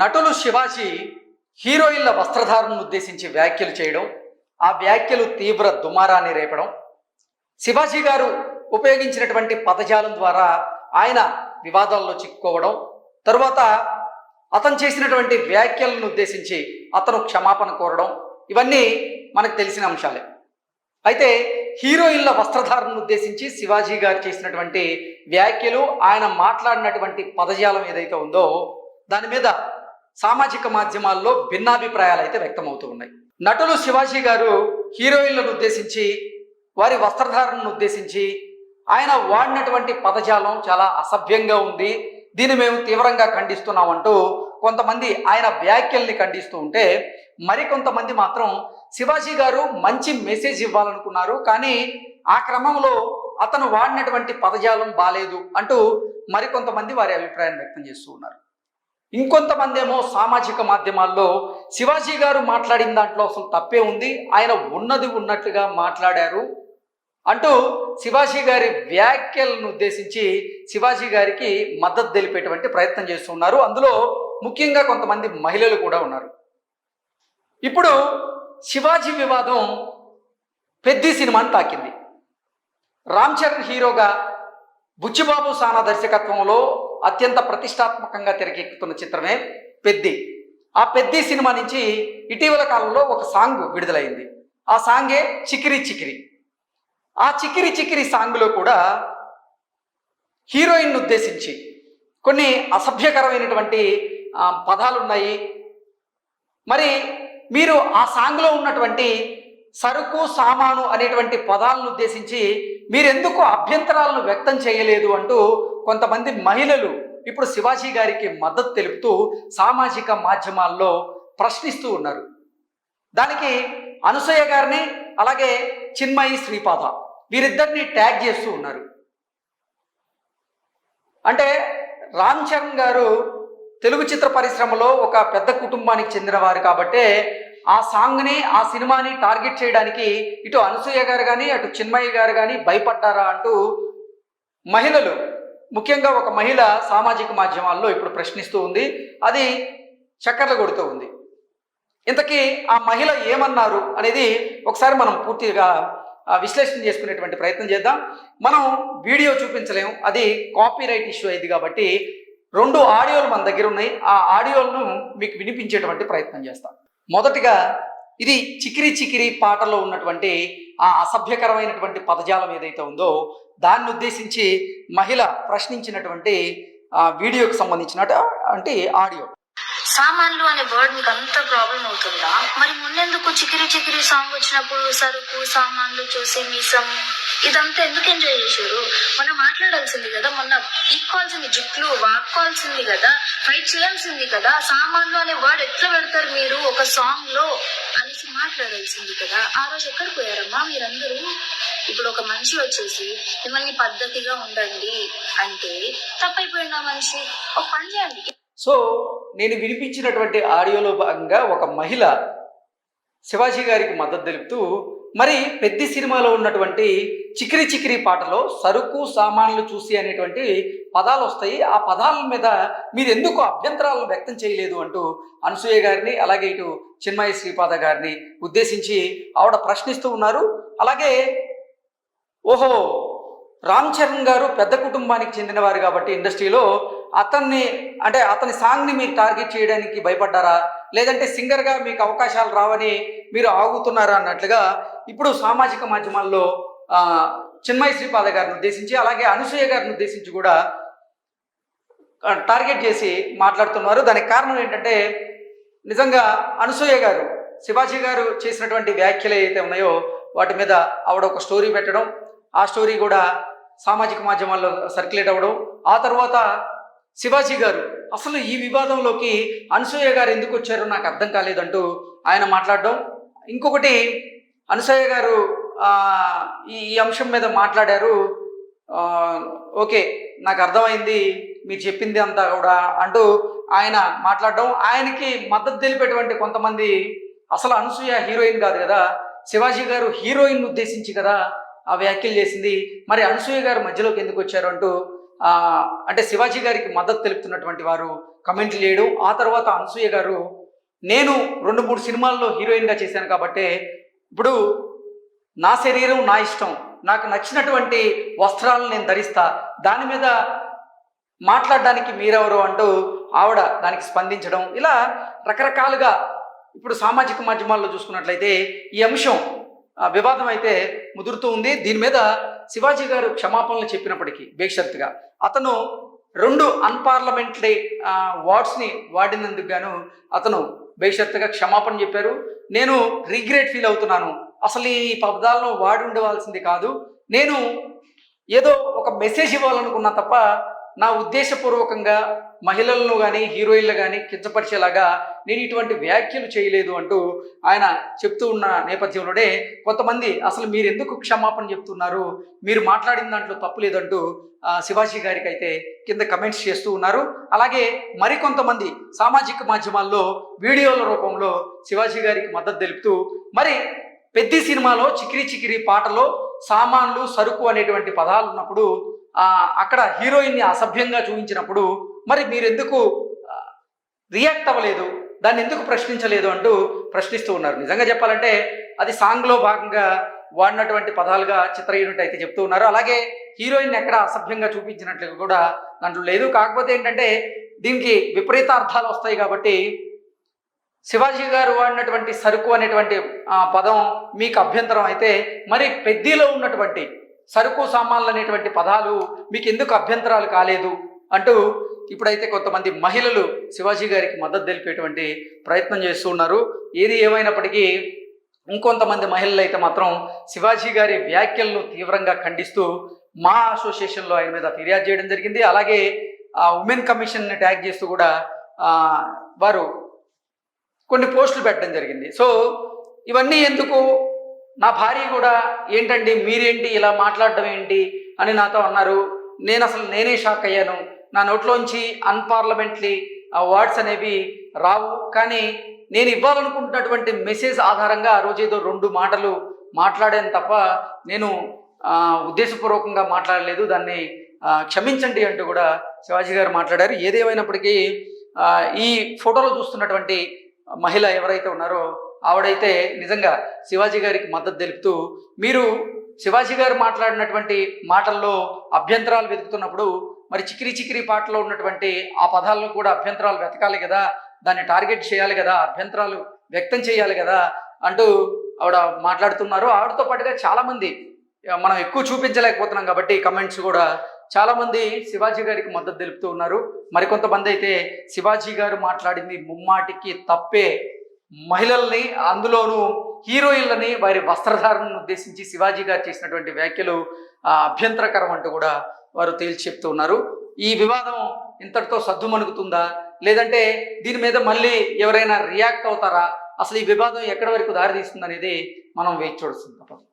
నటులు శివాజీ హీరోయిన్ల వస్త్రధారణను ఉద్దేశించి వ్యాఖ్యలు చేయడం, ఆ వ్యాఖ్యలు తీవ్ర దుమారాన్ని రేపడం, శివాజీ గారు ఉపయోగించినటువంటి పదజాలం ద్వారా ఆయన వివాదాల్లో చిక్కుకోవడం, తరువాత అతను చేసినటువంటి వ్యాఖ్యలను ఉద్దేశించి అతను క్షమాపణ కోరడం, ఇవన్నీ మనకు తెలిసిన అంశాలే. అయితే హీరోయిన్ల వస్త్రధారణను ఉద్దేశించి శివాజీ గారు చేసినటువంటి వ్యాఖ్యలు, ఆయన మాట్లాడినటువంటి పదజాలం ఏదైతే ఉందో దాని మీద సామాజిక మాధ్యమాల్లో భిన్నాభిప్రాయాలు అయితే వ్యక్తమవుతూ ఉన్నాయి. నటులు శివాజీ గారు హీరోయిన్లను ఉద్దేశించి, వారి వస్త్రధారణను ఉద్దేశించి ఆయన వాడినటువంటి పదజాలం చాలా అసభ్యంగా ఉంది, దీన్ని మేము తీవ్రంగా ఖండిస్తున్నామంటూ కొంతమంది ఆయన వ్యాఖ్యల్ని ఖండిస్తూ ఉంటే, మరికొంతమంది మాత్రం శివాజీ గారు మంచి మెసేజ్ ఇవ్వాలనుకున్నారు, కానీ ఆ క్రమంలో అతను వాడినటువంటి పదజాలం బాలేదు అంటూ మరికొంతమంది వారి అభిప్రాయం వ్యక్తం చేస్తూ ఉన్నారు. ఇంకొంతమంది ఏమో సామాజిక మాధ్యమాల్లో శివాజీ గారు మాట్లాడిన దాంట్లో అసలు తప్పే ఉంది, ఆయన ఉన్నది ఉన్నట్లుగా మాట్లాడారు అంటూ శివాజీ గారి వ్యాఖ్యలను ఉద్దేశించి శివాజీ గారికి మద్దతు తెలిపేటువంటి ప్రయత్నం చేస్తున్నారు. అందులో ముఖ్యంగా కొంతమంది మహిళలు కూడా ఉన్నారు. ఇప్పుడు శివాజీ వివాదం పెద్ది సినిమాని తాకింది. రామ్ చరణ్ హీరోగా బుచ్చిబాబు సానా దర్శకత్వంలో అత్యంత ప్రతిష్టాత్మకంగా తెరకెక్కుతున్న చిత్రమే పెద్ది. ఆ పెద్ది సినిమా నుంచి ఇటీవల కాలంలో ఒక సాంగ్ విడుదలైంది. ఆ సాంగే చికిరి చికిరి. ఆ చికిరి చికిరి సాంగ్లో కూడా హీరోయిన్ను ఉద్దేశించి కొన్ని అసభ్యకరమైనటువంటి పదాలు ఉన్నాయి. మరి మీరు ఆ సాంగ్లో ఉన్నటువంటి సరుకు సామాను అనేటువంటి పదాలను ఉద్దేశించి మీరెందుకు అభ్యంతరాలను వ్యక్తం చేయలేదు అంటూ కొంతమంది మహిళలు ఇప్పుడు శివాజీ గారికి మద్దతు తెలుపుతూ సామాజిక మాధ్యమాల్లో ప్రశ్నిస్తూ ఉన్నారు. దానికి అనసూయ గారిని, అలాగే చిన్మయి శ్రీపాద, వీరిద్దరిని ట్యాగ్ చేస్తూ ఉన్నారు. అంటే రామ్ చరణ్ గారు తెలుగు చిత్ర పరిశ్రమలో ఒక పెద్ద కుటుంబానికి చెందినవారు కాబట్టే ఆ సాంగ్ని, ఆ సినిమాని టార్గెట్ చేయడానికి ఇటు అనసూయ గారు కానీ అటు చిన్మయి గారు కానీ భయపడ్డారా అంటూ మహిళలు, ముఖ్యంగా ఒక మహిళ సామాజిక మాధ్యమాల్లో ఇప్పుడు ప్రశ్నిస్తూ ఉంది. అది చక్కర్లు కొడుతూ ఉంది. ఇంతకీ ఆ మహిళ ఏమన్నారు అనేది ఒకసారి మనం పూర్తిగా విశ్లేషణ చేసుకునేటువంటి ప్రయత్నం చేద్దాం. మనం వీడియో చూపించలేము, అది కాపీరైట్ ఇష్యూ అయింది కాబట్టి 2 ఆడియోలు మన దగ్గర ఉన్నాయి. ఆ ఆడియోలను మీకు వినిపించేటువంటి ప్రయత్నం చేస్తాం. మొదటిగా ఇది చికిరి చికిరి పాటలో ఉన్నటువంటి ఆ అసభ్యకరమైనటువంటి పదజాలం ఏదైతే ఉందో దాన్ని ఉద్దేశించి మహిళ ప్రశ్నించినటువంటి వీడియోకి సంబంధించినటువంటి ఆడియో. సామాన్లు అనే వర్డ్ మీకు అంత ప్రాబ్లం అవుతుందా? మరి ముందెందుకు చికిరి చికిరి సాంగ్ వచ్చినప్పుడు సరుకు సామాన్లు చూసి మీసం ఇదంతా ఎందుకు ఎంజాయ్ చేశారు? మనం మాట్లాడాల్సింది కదా, మొన్న పీక్కోవాల్సింది, జుట్లు వాక్కోవాల్సింది కదా, ఫైట్ చేయాల్సింది కదా. సామాన్లు అనే వర్డ్ ఎట్లా పెడతారు మీరు ఒక సాంగ్ లో అనేసి మాట్లాడాల్సింది కదా. ఆ రోజు ఎక్కడ పోయారమ్మా మీరందరూ? ఇప్పుడు ఒక మనిషి వచ్చేసి మిమ్మల్ని పద్ధతిగా ఉండండి అంటే తప్పైపోయింది. ఆ మనిషి ఒక పని చేయండి. సో నేను వినిపించినటువంటి ఆడియోలో భాగంగా ఒక మహిళ శివాజీ గారికి మద్దతు తెలుపుతూ, మరి పెద్ది సినిమాలో ఉన్నటువంటి చికిరి చికిరి పాటలో సరుకు సామాన్లు చూసి అనేటువంటి పదాలు వస్తాయి, ఆ పదాల మీద మీరు ఎందుకు అభ్యంతరాలను వ్యక్తం చేయలేదు అంటూ అనసూయ గారిని, అలాగే ఇటు చిన్మయి శ్రీపాద గారిని ఉద్దేశించి ఆవిడ ప్రశ్నిస్తూ ఉన్నారు. అలాగే ఓహో, రామ్ చరణ్ గారు పెద్ద కుటుంబానికి చెందినవారు కాబట్టి ఇండస్ట్రీలో అతని సాంగ్ని మీరు టార్గెట్ చేయడానికి భయపడ్డారా, లేదంటే సింగర్గా మీకు అవకాశాలు రావని మీరు ఆగుతున్నారా అన్నట్లుగా ఇప్పుడు సామాజిక మాధ్యమాల్లో చిన్మయి శ్రీపాద గారిని ఉద్దేశించి, అలాగే అనసూయ గారిని ఉద్దేశించి కూడా టార్గెట్ చేసి మాట్లాడుతున్నారు. దానికి కారణం ఏంటంటే, నిజంగా అనసూయ గారు శివాజీ గారు చేసినటువంటి వ్యాఖ్యలు ఏవైతే ఉన్నాయో వాటి మీద ఆవిడ ఒక స్టోరీ పెట్టడం, ఆ స్టోరీ కూడా సామాజిక మాధ్యమాల్లో సర్క్యులేట్ అవ్వడం, ఆ తర్వాత శివాజీ గారు అసలు ఈ వివాదంలోకి అనసూయ గారు ఎందుకు వచ్చారో నాకు అర్థం కాలేదంటూ ఆయన మాట్లాడడం. ఇంకొకటి, అనసూయ గారు ఈ అంశం మీద మాట్లాడారు, ఓకే నాకు అర్థమైంది మీరు చెప్పింది అంతా కూడా అంటూ ఆయన మాట్లాడడం. ఆయనకి మద్దతు తెలిపేటువంటి కొంతమంది, అసలు అనసూయ హీరోయిన్ కాదు కదా, శివాజీ గారు హీరోయిన్ ఉద్దేశించి కదా ఆ వ్యాఖ్యలు చేసింది, మరి అనసూయ గారు మధ్యలోకి ఎందుకు వచ్చారు అంటూ అంటే శివాజీ గారికి మద్దతు తెలుపుతున్నటువంటి వారు కమెంట్లు చేయడం. ఆ తర్వాత అనసూయ గారు, నేను 2-3 సినిమాల్లో హీరోయిన్గా చేశాను కాబట్టి ఇప్పుడు నా శరీరం నా ఇష్టం, నాకు నచ్చినటువంటి వస్త్రాలను నేను ధరిస్తా, దాని మీద మాట్లాడడానికి మీరెవరు అంటూ ఆవిడ దానికి స్పందించడం, ఇలా రకరకాలుగా ఇప్పుడు సామాజిక మాధ్యమాల్లో చూసుకున్నట్లయితే ఈ అంశం వివాదం అయితే ముదురుతూ ఉంది. దీని మీద శివాజీ గారు క్షమాపణలు చెప్పినప్పటికీ బేషరతుగా అతను 2 అన్పార్లమెంటరీ వర్డ్స్ని వాడినందుకు గాను అతను బేషరతుగా క్షమాపణ చెప్పారు. నేను రిగ్రెట్ ఫీల్ అవుతున్నాను, అసలు ఈ పదాలను వాడి ఉండవలసింది కాదు, నేను ఏదో ఒక మెసేజ్ ఇవ్వాలనుకున్నా తప్ప నా ఉద్దేశపూర్వకంగా మహిళలను కానీ హీరోయిన్లు కానీ కించపరిచేలాగా నేను ఇటువంటి వ్యాఖ్యలు చేయలేదు అంటూ ఆయన చెప్తూ ఉన్న నేపథ్యంలోనే కొంతమంది అసలు మీరు ఎందుకు క్షమాపణ చెప్తున్నారు, మీరు మాట్లాడిన దాంట్లో తప్పు లేదంటూ శివాజీ గారికి అయితే కింద కమెంట్స్ చేస్తూ ఉన్నారు. అలాగే మరికొంతమంది సామాజిక మాధ్యమాల్లో వీడియోల రూపంలో శివాజీ గారికి మద్దతు తెలుపుతూ, మరి పెద్ద సినిమాలో చికిరి చికిరి పాటలో సామాన్లు సరుకు అనేటువంటి పదాలు ఉన్నప్పుడు అక్కడ హీరోయిన్ని అసభ్యంగా చూపించినప్పుడు మరి మీరెందుకు రియాక్ట్ అవ్వలేదు, దాన్ని ఎందుకు ప్రశ్నించలేదు అంటూ ప్రశ్నిస్తూ ఉన్నారు. నిజంగా చెప్పాలంటే అది సాంగ్లో భాగంగా వాడినటువంటి పదాలుగా చిత్ర యూనిట్ అయితే చెప్తూ ఉన్నారు. అలాగే హీరోయిన్ ఎక్కడ అసభ్యంగా చూపించినట్లుగా కూడా దాంట్లో లేదు. కాకపోతే ఏంటంటే దీనికి విపరీత అర్థాలు వస్తాయి కాబట్టి శివాజీ గారు వాడినటువంటి సరుకు అనేటువంటి పదం మీకు అభ్యంతరం అయితే, మరి పెద్దలో ఉన్నటువంటి సరుకు సామాన్లు అనేటువంటి పదాలు మీకు ఎందుకు అభ్యంతరాలు కాలేదు అంటూ ఇప్పుడైతే కొంతమంది మహిళలు శివాజీ గారికి మద్దతు తెలిపేటువంటి ప్రయత్నం చేస్తూ ఉన్నారు. ఏది ఏమైనప్పటికీ ఇంకొంతమంది మహిళలు అయితే మాత్రం శివాజీ గారి వ్యాఖ్యలను తీవ్రంగా ఖండిస్తూ మా అసోసియేషన్లో ఆయన మీద ఫిర్యాదు చేయడం జరిగింది. అలాగే ఉమెన్ కమిషన్ని ట్యాగ్ చేస్తూ కూడా వారు కొన్ని పోస్టులు పెట్టడం జరిగింది. సో ఇవన్నీ ఎందుకు, నా భార్య కూడా ఏంటండి మీరేంటి ఇలా మాట్లాడడం ఏంటి అని నాతో అన్నారు. నేనే షాక్ అయ్యాను. నా నోట్లోంచి అన్పార్లమెంటరీ వర్డ్స్ అనేవి రావు, కానీ నేను ఇవ్వాలనుకుంటున్నటువంటి మెసేజ్ ఆధారంగా ఆ రోజు ఏదో 2 మాటలు మాట్లాడాను తప్ప నేను ఉద్దేశపూర్వకంగా మాట్లాడలేదు, దాన్ని క్షమించండి అంటూ కూడా శివాజీ గారు మాట్లాడారు. ఏదేమైనప్పటికీ ఈ ఫోటోలో చూస్తున్నటువంటి మహిళ ఎవరైతే ఉన్నారో ఆవిడైతే నిజంగా శివాజీ గారికి మద్దతు తెలుపుతూ, మీరు శివాజీ గారు మాట్లాడినటువంటి మాటల్లో అభ్యంతరాలు వెతుకుతున్నప్పుడు మరి చికిరి చికిరి పాటలో ఉన్నటువంటి ఆ పదాలను కూడా అభ్యంతరాలు వెతకాలి కదా, దాన్ని టార్గెట్ చేయాలి కదా, అభ్యంతరాలు వ్యక్తం చేయాలి కదా అంటూ ఆవిడ మాట్లాడుతున్నారు. ఆవిడతో పాటుగా చాలామంది, మనం ఎక్కువ చూపించలేకపోతున్నాం కాబట్టి కమెంట్స్ కూడా చాలామంది శివాజీ గారికి మద్దతు తెలుపుతూ ఉన్నారు. మరికొంతమంది అయితే శివాజీ గారు మాట్లాడింది ముమ్మాటికి తప్పే, మహిళల్ని అందులోనూ హీరోయిన్లని వారి వస్త్రధారణను ఉద్దేశించి శివాజీ గారు చేసినటువంటి వ్యాఖ్యలు అభ్యంతరకరం అంటూ కూడా వారు తేల్చి చెప్తూ ఉన్నారు. ఈ వివాదం ఇంతటితో సద్దుమణుగుతుందా, లేదంటే దీని మీద మళ్ళీ ఎవరైనా రియాక్ట్ అవుతారా, అసలు ఈ వివాదం ఎక్కడి వరకు దారితీస్తుంది అనేది మనం వేచి చూడాల్సింది తప్పదు.